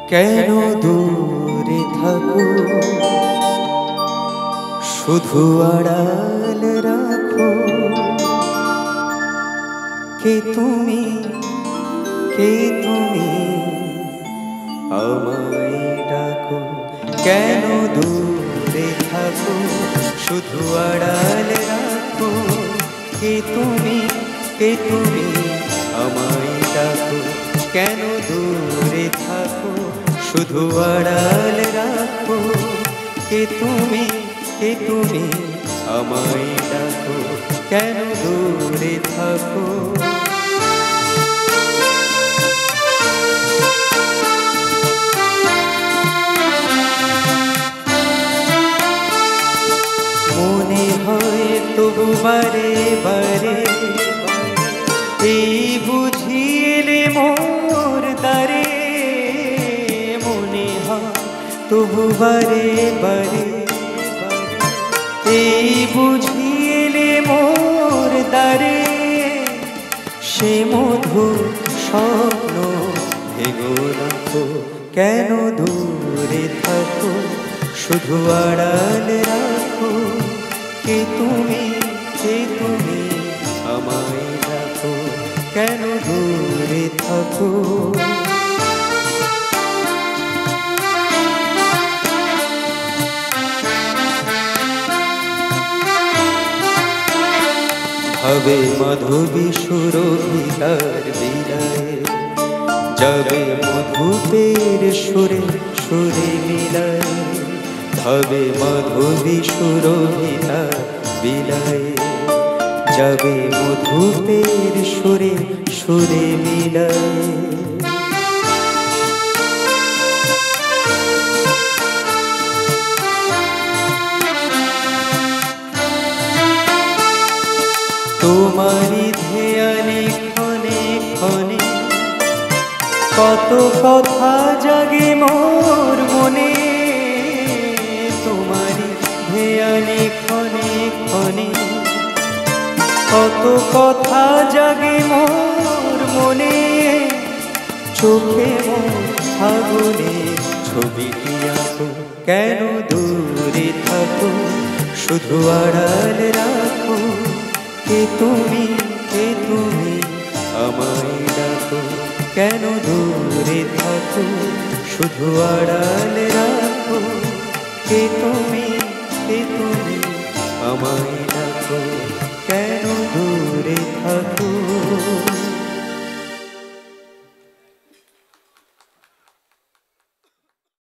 কেন দূরে থাকো, শুধু আড়াল রাখো। কে তুমি, কে তুমি আমায় ডাকো। কেন দূরে থাকো, শুধু আড়াল রাখো। কে তুমি, কে তুমি আমায় ডাকো। কেন দূরে থাকো, শুধু আড়াল রাখো। কে তুমি, কে তুমি আমায় ডাকো। কেন দূরে থাকো। মনে হয় তবু বারে বারে এই বুঝিলে মোর দ্বারে। মনে হয় তবু বারে বারে এই বুঝিলে মোর দ্বারে। সে মধুর স্বপ্ন ভেগো রাখো। কেন দূরে থাকো, শুধু আড়াল রাখো। কে তুমি, কে তুমি আমায় ডাকো। কেন দূরে থাকো। হবে মাধবী সুরভিতার বিদায়ে, যাবে মধুপের সুরে সুরে মিলায়। হবে মাধবী সুরভিতার বিদায়ে, যাবে মধুপের সুরে সুরে মিলায়। তোমারি ধ্যানে ক্ষণে ক্ষণে কত কথা জাগে মোর মনে। তোমারি ধ্যানে ক্ষণে ক্ষণে কত কথা জাগে মোর মনে। চোখে মোর ফাগুনে ছবিটি আঁকো। কেন দূরে থাকো, শুধু আড়াল রাখো। কে তুমি, কে তুমি আমায় ডাকো। কেন দূরে থাকো, শুধু আড়াল রাখো। কে তুমি, কে তুমি আমায় ডাকো। কেন দূরে থাকো।